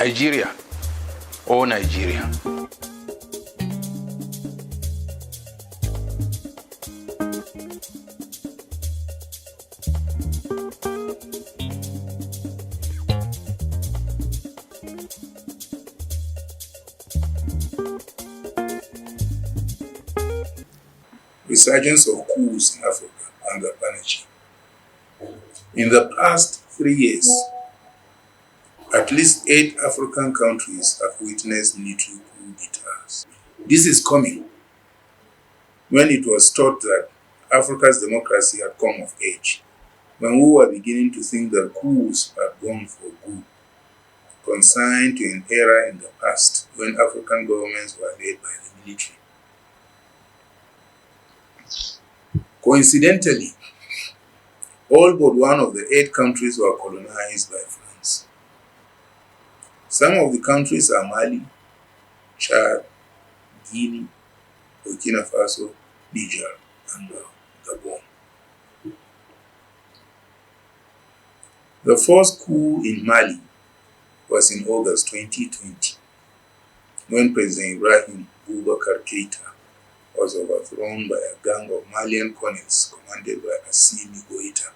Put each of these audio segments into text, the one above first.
Nigeria or Nigeria. Resurgence of coups in Africa under Panacea. In the past 3 years, at least 8 African countries have witnessed military coup d'etats. This is coming when it was thought that Africa's democracy had come of age, when we were beginning to think that coups had gone for good, consigned to an era in the past when African governments were led by the military. Coincidentally, all but one of the 8 countries were colonized by France. Some of the countries are Mali, Chad, Guinea, Burkina Faso, Niger, and Gabon. The first coup in Mali was in August 2020, when President Ibrahim Boubacar Keïta was overthrown by a gang of Malian colonels commanded by Assimi Goïta.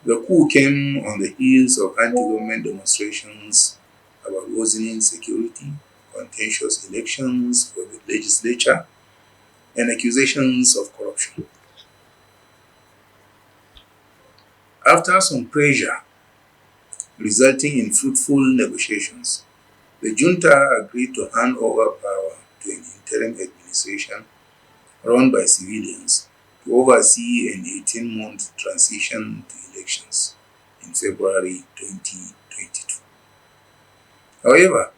The coup came on the heels of anti-government demonstrations about worsening security, contentious elections for the legislature, and accusations of corruption. After some pressure resulting in fruitful negotiations, the junta agreed to hand over power to an interim administration run by civilians to oversee an 18-month transition to elections in February 2022. However,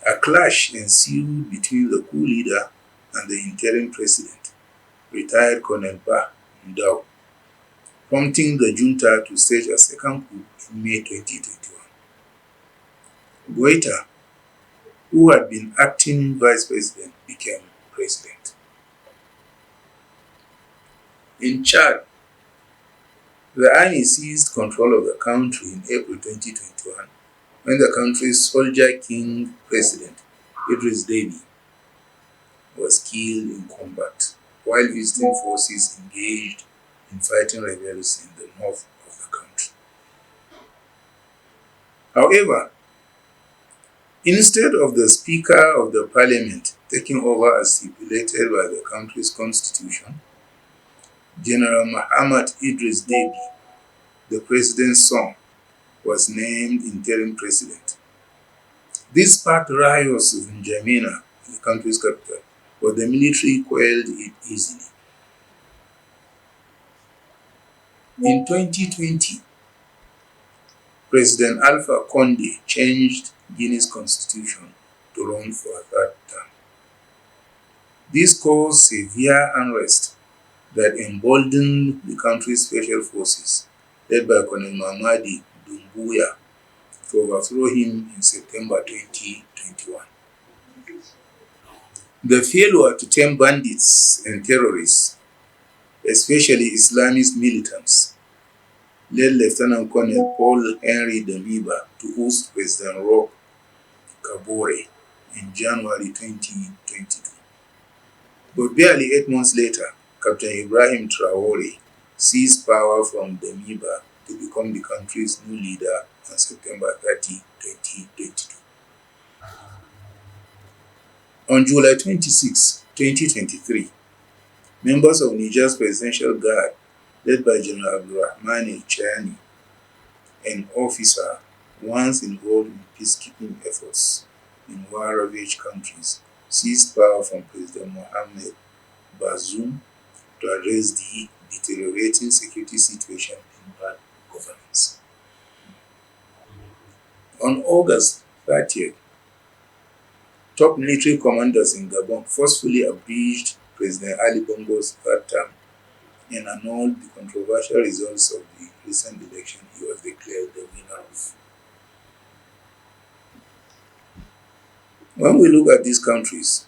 a clash ensued between the coup leader and the interim president, retired Colonel Ba Ndao, prompting the junta to stage a second coup in May 2021. Goïta, who had been acting vice president, became president. In Chad, the army seized control of the country in April 2021 when the country's soldier king president, Idriss Déby, was killed in combat while visiting forces engaged in fighting rebels in the north of the country. However, instead of the Speaker of the Parliament taking over as stipulated by the country's constitution, General Muhammad Idriss Déby, the president's son, was named interim president. This sparked riots in N'Djamena, the country's capital, but the military quelled it easily. In 2020, President Alpha Condé changed Guinea's constitution to run for a third term. This caused severe unrest that emboldened the country's special forces, led by Colonel Mamadi Doumbouya, to overthrow him in September 2021. The failure to tame bandits and terrorists, especially Islamist militants, led Lieutenant Colonel Paul-Henri Damiba to host President Roch Kabore in January 2022. But barely 8 months later, Captain Ibrahim Traoré seized power from Damiba to become the country's new leader on September 30, 2022. On July 26, 2023, members of Niger's Presidential Guard, led by General Abdulrahman Chani, an officer once involved in peacekeeping efforts in war-ravaged countries, seized power from President Mohamed Bazoum to address the deteriorating security situation and bad governance. On August 30th, top military commanders in Gabon forcefully abridged President Ali Bongo's third term and annulled the controversial results of the recent election he was declared the winner of. When we look at these countries,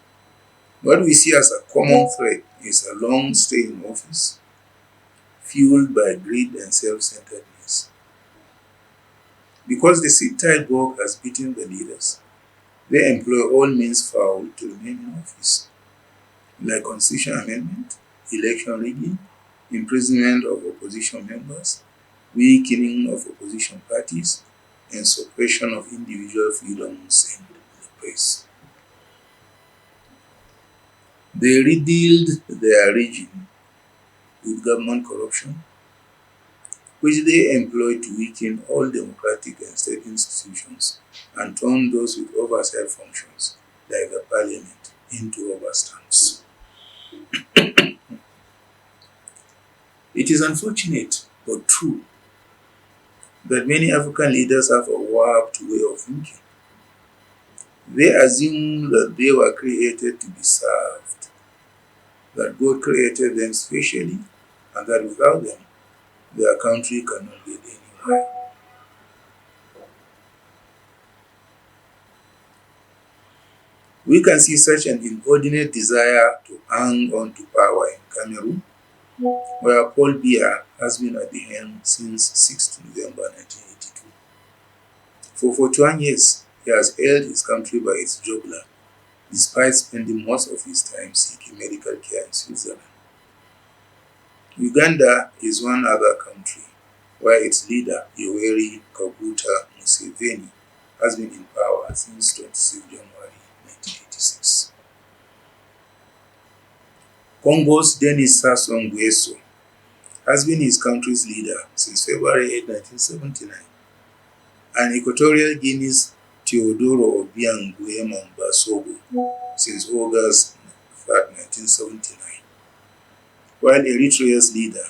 what we see as a common thread is a long stay in office, fueled by greed and self-centeredness. Because the sit-tight vogue has beaten the leaders, they employ all means foul to remain in office, like constitution amendment, election rigging, imprisonment of opposition members, weakening of opposition parties, and suppression of individual freedoms and the press. They riddled their regime with government corruption, which they employed to weaken all democratic and state institutions and turn those with oversight functions, like the parliament, into rubber stamps. It is unfortunate but true that many African leaders have a warped way of thinking. They assume that they were created to be served, that God created them specially, and that without them, their country cannot get anywhere. We can see such an inordinate desire to hang on to power in Cameroon, where Paul Biya has been at the helm since 6th November 1982. For 41 years, he has held his country by its jugular, despite spending most of his time seeking medical care in Switzerland. Uganda is one other country where its leader, Yoweri Kaguta Museveni, has been in power since 26 January 1986. Congo's Denis Sassou Nguesso has been his country's leader since February 8, 1979, and Equatorial Guinea's Teodoro Obiang Nguema Mbasogo since August 3, 1979, while Eritrea's leader,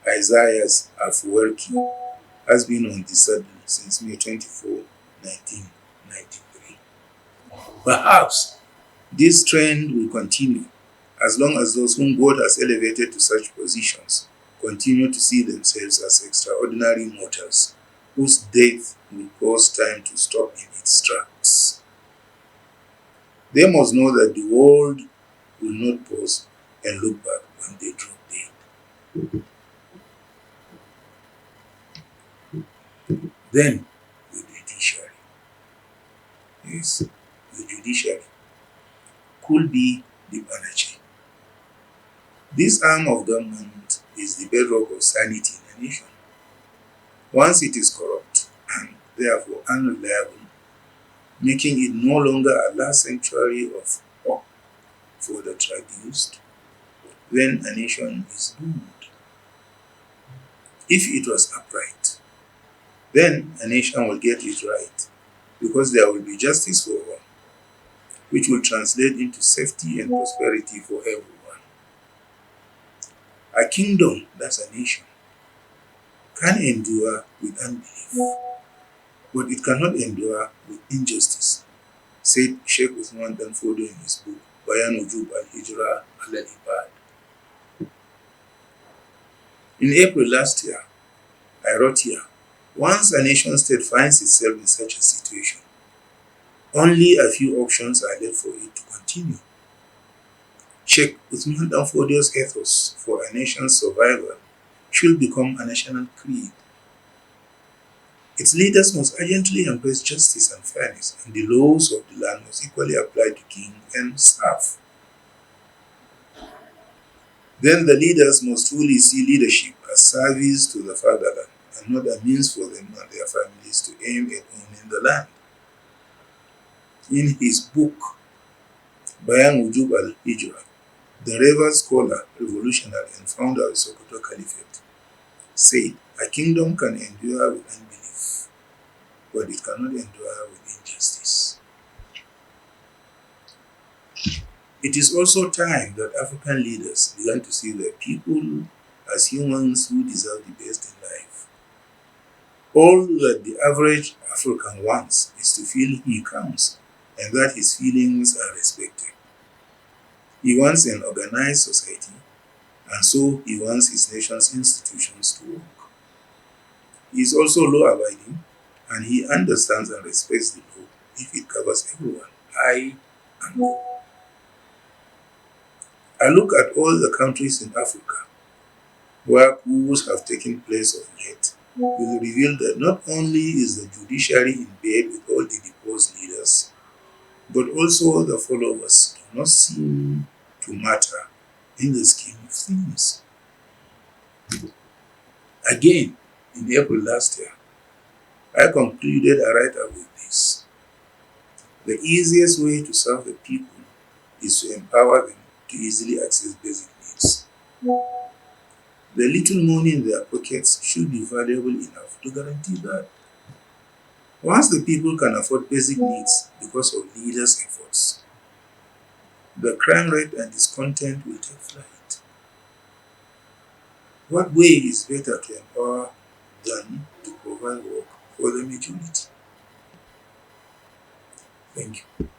Isaias Afwerki, has been on the saddle since May 24, 1993. Perhaps this trend will continue as long as those whom God has elevated to such positions continue to see themselves as extraordinary mortals whose death will cause time to stop in its tracks. They must know that the world will not pause and look back when they drop dead. Then, the judiciary. Yes, the judiciary could be the Panacea. This arm of government is the bedrock of sanity in a nation. Once it is corrupt and therefore unreliable, making it no longer a last sanctuary of hope for the traduced, then a nation is doomed. If it was upright, then a nation will get it right, because there will be justice for all, which will translate into safety and prosperity for everyone. A kingdom, that's a nation, can endure with unbelief, but it cannot endure with injustice, said Sheikh Usman Danfodio in his book, Bayan Ujub al-Hijra al-Ibad. In April last year, I wrote here, once a nation state finds itself in such a situation, only a few options are left for it to continue. Sheikh Usman Danfodio's ethos for a nation's survival should become a national creed. Its leaders must urgently embrace justice and fairness, and the laws of the land must equally apply to king and staff. Then the leaders must truly see leadership as service to the fatherland and not a means for them and their families to aim at owning the land. In his book, Bayan Ujub al-Hijra, the revered scholar, revolutionary, and founder of Sokoto Caliphate, said, a kingdom can endure with unbelief, but it cannot endure with injustice. It is also time that African leaders began to see their people as humans who deserve the best in life. All that the average African wants is to feel he counts and that his feelings are respected. He wants an organized society, and so he wants his nation's institutions to work. He is also law-abiding, and he understands and respects the law if it covers everyone, high and low. I look at all the countries in Africa where coups have taken place of late, will reveal that not only is the judiciary in bed with all the deposed leaders, but also the followers do not seem to matter in the scheme of things. Again, in April last year, I concluded a write-up with this: the easiest way to serve the people is to empower them to easily access basic needs. The little money in their pockets should be valuable enough to guarantee that. Once the people can afford basic needs because of leaders' efforts, the crime rate and discontent will take flight. What way is better to empower than to provide work for the majority? Thank you.